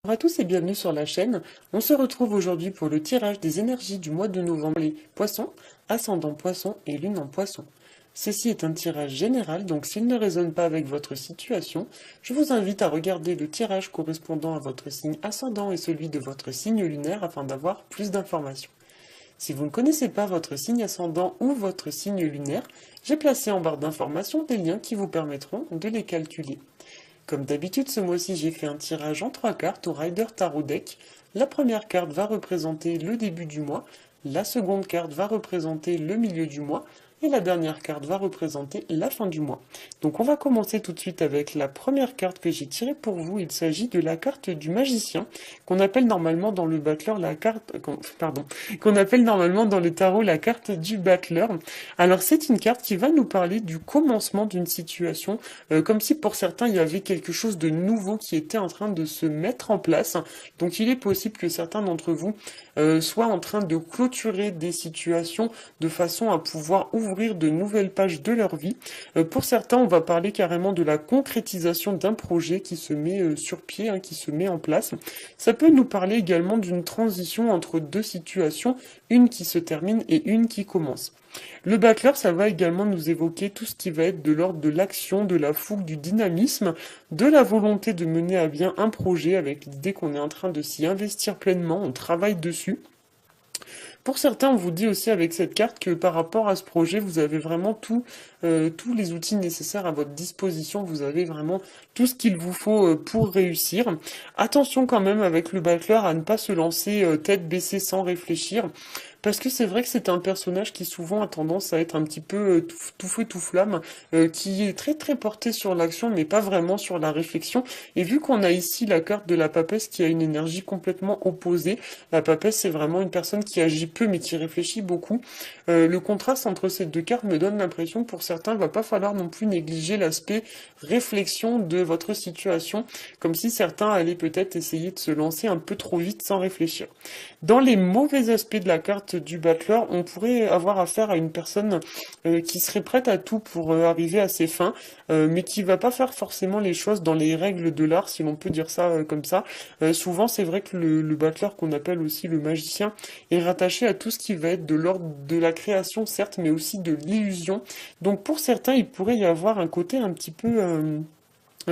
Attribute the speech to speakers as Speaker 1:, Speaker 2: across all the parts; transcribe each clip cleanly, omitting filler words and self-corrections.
Speaker 1: Bonjour à tous et bienvenue sur la chaîne. On se retrouve aujourd'hui pour le tirage des énergies du mois de novembre. Les poissons, ascendant poisson et lune en poisson. Ceci est un tirage général, donc s'il ne résonne pas avec votre situation, je vous invite à regarder le tirage correspondant à votre signe ascendant et celui de votre signe lunaire afin d'avoir plus d'informations. Si vous ne connaissez pas votre signe ascendant ou votre signe lunaire, j'ai placé en barre d'informations des liens qui vous permettront de les calculer. Comme d'habitude, ce mois-ci, j'ai fait un tirage en 3 cartes au Rider Tarot Deck. La première carte va représenter le début du mois, la seconde carte va représenter le milieu du mois, et la dernière carte va représenter la fin du mois. Donc on va commencer tout de suite avec la première carte que j'ai tirée pour vous. Il s'agit de la carte du magicien, qu'on appelle normalement dans le battleur la carte... qu'on appelle normalement dans le tarot la carte du battleur. Alors c'est une carte qui va nous parler du commencement d'une situation, comme si pour certains il y avait quelque chose de nouveau qui était en train de se mettre en place. Donc il est possible que certains d'entre vous soient en train de clôturer des situations de façon à pouvoir ouvrir de nouvelles pages de leur vie. Pour certains, on va parler carrément de la concrétisation d'un projet qui se met sur pied, qui se met en place. Ça peut nous parler également d'une transition entre deux situations, une qui se termine et une qui commence. Le battleur, ça va également nous évoquer tout ce qui va être de l'ordre de l'action, de la fougue, du dynamisme, de la volonté de mener à bien un projet avec l'idée qu'on est en train de s'y investir pleinement, on travaille dessus. Pour certains, on vous dit aussi avec cette carte que par rapport à ce projet, vous avez vraiment tous les outils nécessaires à votre disposition. Vous avez vraiment tout ce qu'il vous faut pour réussir. Attention quand même avec le battleur à ne pas se lancer tête baissée sans réfléchir. Parce que c'est vrai que c'est un personnage qui souvent a tendance à être un petit peu tout feu tout flamme, qui est très très porté sur l'action mais pas vraiment sur la réflexion. Et vu qu'on a ici la carte de la papesse qui a une énergie complètement opposée, la papesse c'est vraiment une personne qui agit peu mais qui réfléchit beaucoup. Le contraste entre ces deux cartes me donne l'impression que pour certains il va pas falloir non plus négliger l'aspect réflexion de votre situation, comme si certains allaient peut-être essayer de se lancer un peu trop vite sans réfléchir. Dans les mauvais aspects de la carte du battleur, on pourrait avoir affaire à une personne qui serait prête à tout pour arriver à ses fins, mais qui va pas faire forcément les choses dans les règles de l'art, si l'on peut dire ça comme ça. Souvent, c'est vrai que le battleur, qu'on appelle aussi le magicien, est rattaché à tout ce qui va être de l'ordre de la création, certes, mais aussi de l'illusion. Donc pour certains, il pourrait y avoir un côté un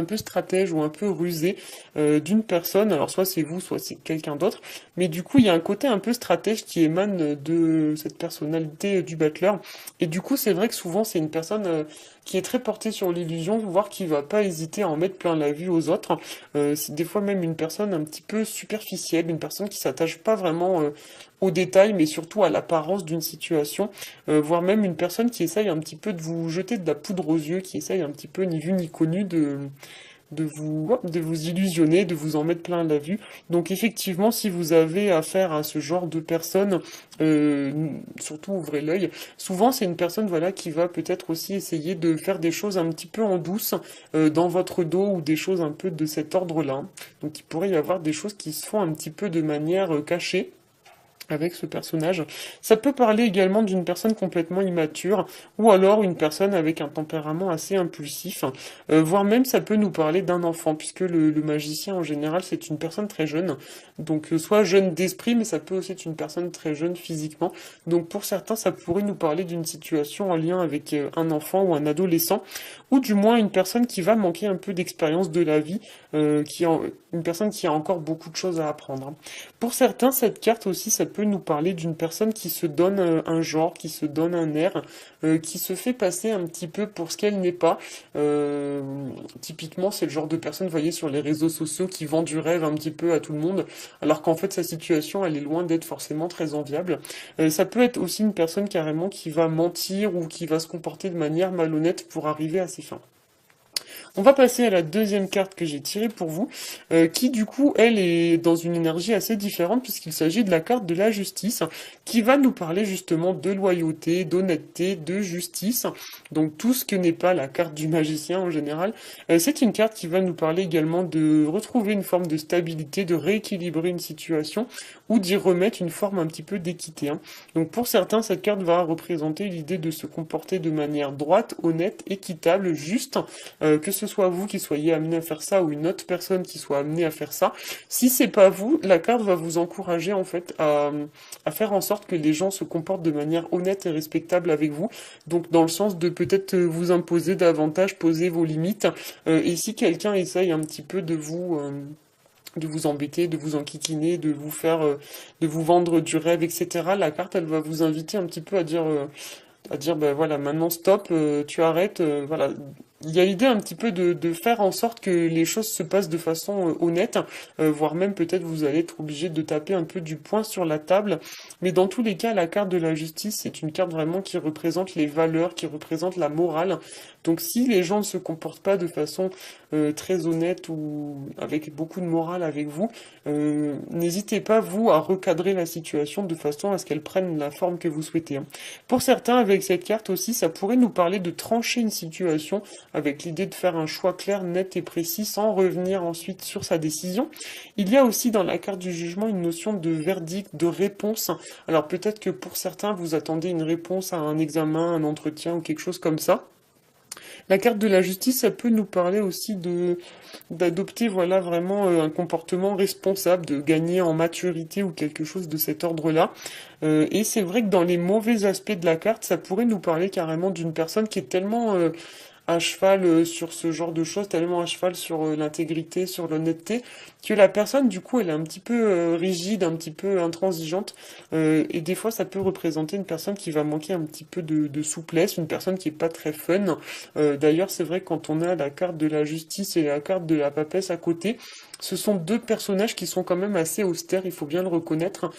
Speaker 1: peu stratège ou un peu rusé d'une personne, alors soit c'est vous, soit c'est quelqu'un d'autre, mais du coup il y a un côté un peu stratège qui émane de cette personnalité du battleur, et du coup c'est vrai que souvent c'est une personne qui est très portée sur l'illusion, voire qui va pas hésiter à en mettre plein la vue aux autres. C'est des fois même une personne un petit peu superficielle, une personne qui s'attache pas vraiment aux détails, mais surtout à l'apparence d'une situation, voire même une personne qui essaye un petit peu de vous jeter de la poudre aux yeux, qui essaye un petit peu ni vu ni connu de vous illusionner, de vous en mettre plein la vue. Donc effectivement, si vous avez affaire à ce genre de personne, surtout ouvrez l'œil. Souvent, c'est une personne voilà qui va peut-être aussi essayer de faire des choses un petit peu en douce dans votre dos ou des choses un peu de cet ordre-là. Donc il pourrait y avoir des choses qui se font un petit peu de manière cachée avec ce personnage. Ça peut parler également d'une personne complètement immature, ou alors une personne avec un tempérament assez impulsif, voire même ça peut nous parler d'un enfant, puisque le magicien en général c'est une personne très jeune, donc soit jeune d'esprit, mais ça peut aussi être une personne très jeune physiquement, donc pour certains ça pourrait nous parler d'une situation en lien avec un enfant ou un adolescent, ou du moins une personne qui va manquer un peu d'expérience de la vie, une personne qui a encore beaucoup de choses à apprendre. Pour certains, cette carte aussi, ça peut nous parler d'une personne qui se donne un genre, qui se donne un air, qui se fait passer un petit peu pour ce qu'elle n'est pas. Typiquement, c'est le genre de personne, vous voyez, sur les réseaux sociaux qui vend du rêve un petit peu à tout le monde, alors qu'en fait, sa situation, elle est loin d'être forcément très enviable. Ça peut être aussi une personne carrément qui va mentir ou qui va se comporter de manière malhonnête pour arriver à ses fins. On va passer à la deuxième carte que j'ai tirée pour vous, qui du coup, elle est dans une énergie assez différente puisqu'il s'agit de la carte de la justice, qui va nous parler justement de loyauté, d'honnêteté, de justice, donc tout ce que n'est pas la carte du magicien en général. C'est une carte qui va nous parler également de retrouver une forme de stabilité, de rééquilibrer une situation, ou d'y remettre une forme un petit peu d'équité. Donc pour certains, cette carte va représenter l'idée de se comporter de manière droite, honnête, équitable, juste, que ce ce soit vous qui soyez amené à faire ça ou une autre personne qui soit amenée à faire ça, si c'est pas vous, la carte va vous encourager en fait à faire en sorte que les gens se comportent de manière honnête et respectable avec vous. Donc dans le sens de peut-être vous imposer davantage, poser vos limites. Et si quelqu'un essaye un petit peu de vous embêter, de vous enquiquiner, de vous faire, de vous vendre du rêve, etc. La carte, elle va vous inviter un petit peu à dire ben voilà, maintenant stop, tu arrêtes, voilà. Il y a l'idée un petit peu de faire en sorte que les choses se passent de façon honnête, voire même peut-être vous allez être obligé de taper un peu du poing sur la table. Mais dans tous les cas, la carte de la justice, c'est une carte vraiment qui représente les valeurs, qui représente la morale. Donc si les gens ne se comportent pas de façon très honnête ou avec beaucoup de morale avec vous, n'hésitez pas, vous, à recadrer la situation de façon à ce qu'elle prenne la forme que vous souhaitez, hein. Pour certains, avec cette carte aussi, ça pourrait nous parler de trancher une situation avec l'idée de faire un choix clair, net et précis sans revenir ensuite sur sa décision. Il y a aussi dans la carte du jugement une notion de verdict, de réponse. Alors peut-être que pour certains, vous attendez une réponse à un examen, un entretien ou quelque chose comme ça. La carte de la justice, ça peut nous parler aussi d'adopter voilà vraiment un comportement responsable, de gagner en maturité ou quelque chose de cet ordre-là. Et c'est vrai que dans les mauvais aspects de la carte, ça pourrait nous parler carrément d'une personne qui est tellement à cheval sur ce genre de choses, tellement à cheval sur l'intégrité, sur l'honnêteté, que la personne, du coup, elle est un petit peu rigide, un petit peu intransigeante, et des fois, ça peut représenter une personne qui va manquer un petit peu de souplesse, une personne qui est pas très fun. D'ailleurs, c'est vrai, quand on a la carte de la justice et la carte de la papesse à côté, ce sont deux personnages qui sont quand même assez austères, il faut bien le reconnaître.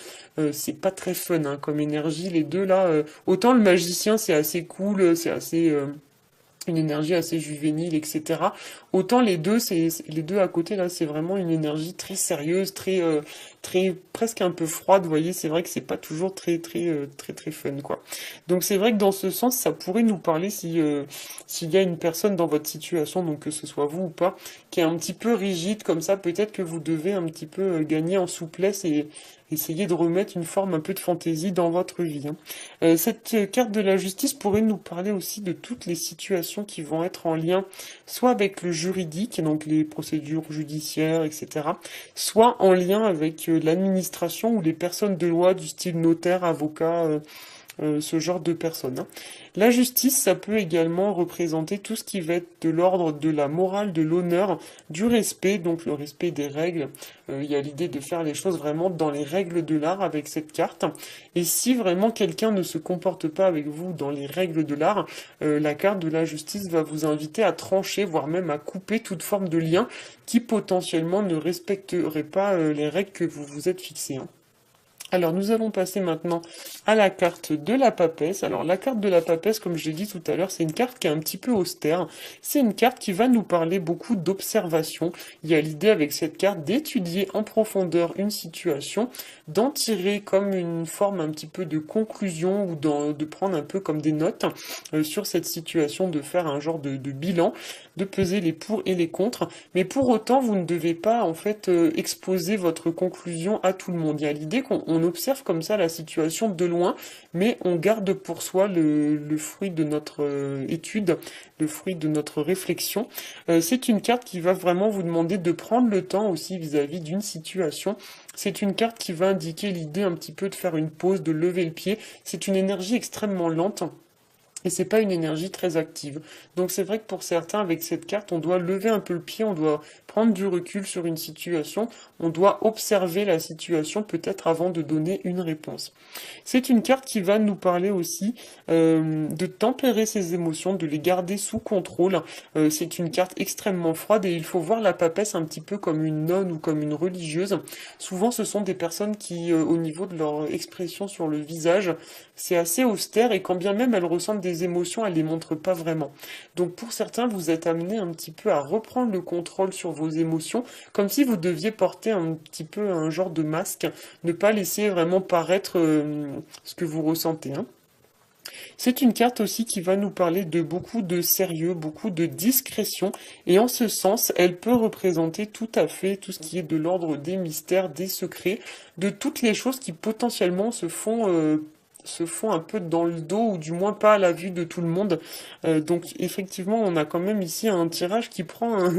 Speaker 1: C'est pas très fun hein, comme énergie, les deux là. Autant le magicien, c'est assez cool, c'est assez une énergie assez juvénile, etc. Autant les deux à côté là, c'est vraiment une énergie très sérieuse, très presque un peu froide. Vous voyez, c'est vrai que c'est pas toujours très fun quoi. Donc c'est vrai que dans ce sens, ça pourrait nous parler si s'il y a une personne dans votre situation, donc que ce soit vous ou pas, qui est un petit peu rigide comme ça, peut-être que vous devez un petit peu gagner en souplesse et essayer de remettre une forme un peu de fantaisie dans votre vie, hein. Cette carte de la justice pourrait nous parler aussi de toutes les situations qui vont être en lien soit avec le juridique, donc les procédures judiciaires, etc., soit en lien avec l'administration ou les personnes de loi du style notaire, avocat, ce genre de personnes, hein. La justice, ça peut également représenter tout ce qui va être de l'ordre de la morale, de l'honneur, du respect, donc le respect des règles. Il y a l'idée de faire les choses vraiment dans les règles de l'art avec cette carte. Et si vraiment quelqu'un ne se comporte pas avec vous dans les règles de l'art, la carte de la justice va vous inviter à trancher, voire même à couper toute forme de lien qui potentiellement ne respecterait pas les règles que vous vous êtes fixées, hein. Alors nous allons passer maintenant à la carte de la papesse. Alors la carte de la papesse, comme je l'ai dit tout à l'heure, c'est une carte qui est un petit peu austère. C'est une carte qui va nous parler beaucoup d'observation. Il y a l'idée avec cette carte d'étudier en profondeur une situation, d'en tirer comme une forme un petit peu de conclusion ou de prendre un peu comme des notes sur cette situation, de faire un genre de bilan, de peser les pour et les contre. Mais pour autant, vous ne devez pas en fait exposer votre conclusion à tout le monde. Il y a l'idée qu'on observe comme ça la situation de loin, mais on garde pour soi le fruit de notre étude, le fruit de notre réflexion. C'est une carte qui va vraiment vous demander de prendre le temps aussi vis-à-vis d'une situation. C'est une carte qui va indiquer l'idée un petit peu de faire une pause, de lever le pied. C'est une énergie extrêmement lente. Et c'est pas une énergie très active. Donc c'est vrai que pour certains, avec cette carte, on doit lever un peu le pied, on doit prendre du recul sur une situation, on doit observer la situation peut-être avant de donner une réponse. C'est une carte qui va nous parler aussi de tempérer ses émotions, de les garder sous contrôle. C'est une carte extrêmement froide et il faut voir la papesse un petit peu comme une nonne ou comme une religieuse. Souvent ce sont des personnes qui, au niveau de leur expression sur le visage, c'est assez austère et quand bien même elles ressentent des émotions, elles les montrent pas vraiment. Donc pour certains, vous êtes amenés un petit peu à reprendre le contrôle sur vos émotions, comme si vous deviez porter un petit peu un genre de masque, ne pas laisser vraiment paraître ce que vous ressentez, hein. C'est une carte aussi qui va nous parler de beaucoup de sérieux, beaucoup de discrétion, et en ce sens, elle peut représenter tout à fait tout ce qui est de l'ordre des mystères, des secrets, de toutes les choses qui potentiellement se font un peu dans le dos, ou du moins pas à la vue de tout le monde. Donc effectivement, on a quand même ici un tirage qui prend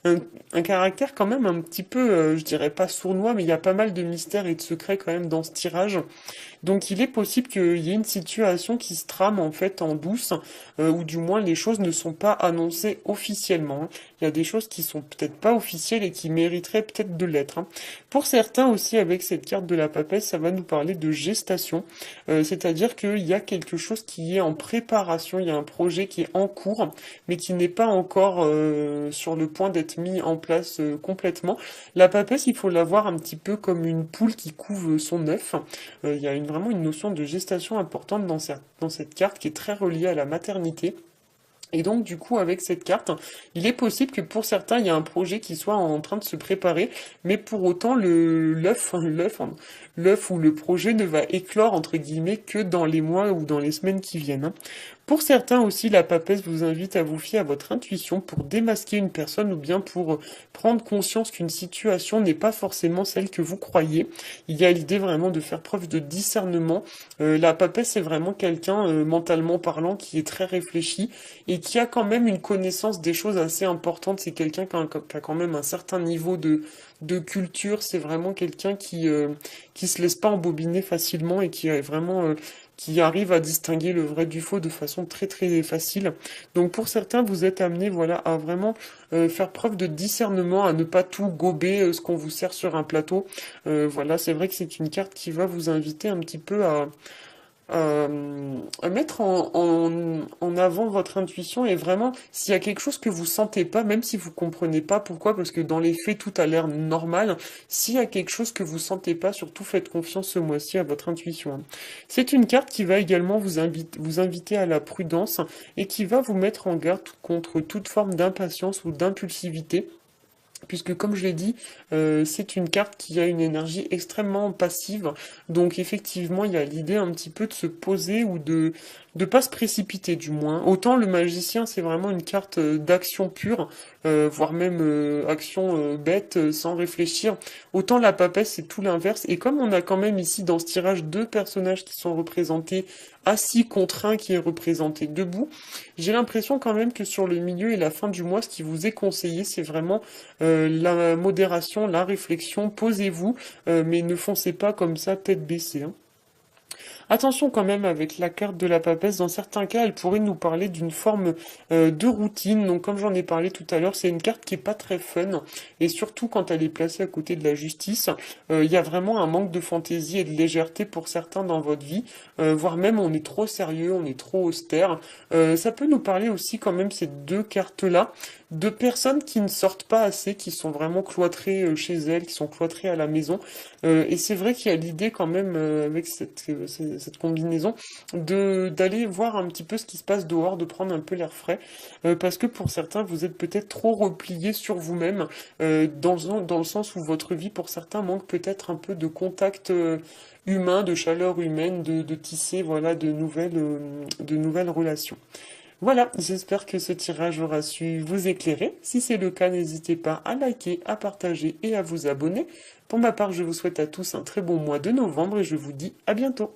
Speaker 1: un, un caractère quand même un petit peu, je dirais pas sournois, mais il y a pas mal de mystères et de secrets quand même dans ce tirage. Donc il est possible qu'il y ait une situation qui se trame en fait en douce, ou du moins les choses ne sont pas annoncées officiellement, hein. Il y a des choses qui sont peut-être pas officielles et qui mériteraient peut-être de l'être, hein. Pour certains aussi, avec cette carte de la papesse, ça va nous parler de gestation, c'est-à-dire qu'il y a quelque chose qui est en préparation, il y a un projet qui est en cours, mais qui n'est pas encore sur le point d'être mis en place complètement. La papesse, il faut la voir un petit peu comme une poule qui couve son œuf. Il y a vraiment une notion de gestation importante dans cette carte qui est très reliée à la maternité. Et donc, du coup, avec cette carte, il est possible que pour certains, il y a un projet qui soit en train de se préparer, mais pour autant, l'œuf ou le projet ne va éclore, entre guillemets, que dans les mois ou dans les semaines qui viennent, hein. Pour certains aussi, la papesse vous invite à vous fier à votre intuition pour démasquer une personne ou bien pour prendre conscience qu'une situation n'est pas forcément celle que vous croyez. Il y a l'idée vraiment de faire preuve de discernement. La papesse, c'est vraiment quelqu'un, mentalement parlant, qui est très réfléchi et qui a quand même une connaissance des choses assez importante. C'est quelqu'un qui a quand même un certain niveau de culture. C'est vraiment quelqu'un qui se laisse pas embobiner facilement et qui est vraiment qui arrive à distinguer le vrai du faux de façon très très facile. Donc pour certains, vous êtes amené voilà à vraiment faire preuve de discernement, à ne pas tout gober ce qu'on vous sert sur un plateau. Voilà, c'est vrai que c'est une carte qui va vous inviter un petit peu à mettre en avant votre intuition, et vraiment, s'il y a quelque chose que vous sentez pas, même si vous comprenez pas pourquoi, parce que dans les faits, tout a l'air normal, s'il y a quelque chose que vous sentez pas, surtout faites confiance ce mois-ci à votre intuition, hein. C'est une carte qui va également vous inviter à la prudence et qui va vous mettre en garde contre toute forme d'impatience ou d'impulsivité. Puisque comme je l'ai dit, c'est une carte qui a une énergie extrêmement passive. Donc effectivement, il y a l'idée un petit peu de se poser ou de pas se précipiter du moins. Autant le magicien, c'est vraiment une carte d'action pure, voire même action bête, sans réfléchir. Autant la papesse, c'est tout l'inverse. Et comme on a quand même ici dans ce tirage deux personnages qui sont représentés assis contre un qui est représenté debout, j'ai l'impression quand même que sur le milieu et la fin du mois, ce qui vous est conseillé, c'est vraiment la modération, la réflexion. Posez-vous, mais ne foncez pas comme ça, tête baissée, hein. Attention quand même avec la carte de la papesse, dans certains cas, elle pourrait nous parler d'une forme de routine. Donc comme j'en ai parlé tout à l'heure, c'est une carte qui est pas très fun, et surtout quand elle est placée à côté de la justice, il y a vraiment un manque de fantaisie et de légèreté pour certains dans votre vie, voire même on est trop sérieux, on est trop austère. Ça peut nous parler aussi quand même ces deux cartes-là de personnes qui ne sortent pas assez, qui sont vraiment cloîtrées chez elles, qui sont cloîtrées à la maison. Et c'est vrai qu'il y a l'idée quand même avec cette combinaison d'aller voir un petit peu ce qui se passe dehors, de prendre un peu l'air frais, parce que pour certains vous êtes peut-être trop repliés sur vous-même, dans le sens où votre vie pour certains manque peut-être un peu de contact humain, de chaleur humaine, de tisser voilà de nouvelles relations. Voilà, j'espère que ce tirage aura su vous éclairer. Si c'est le cas, n'hésitez pas à liker, à partager et à vous abonner. Pour ma part, je vous souhaite à tous un très bon mois de novembre et je vous dis à bientôt.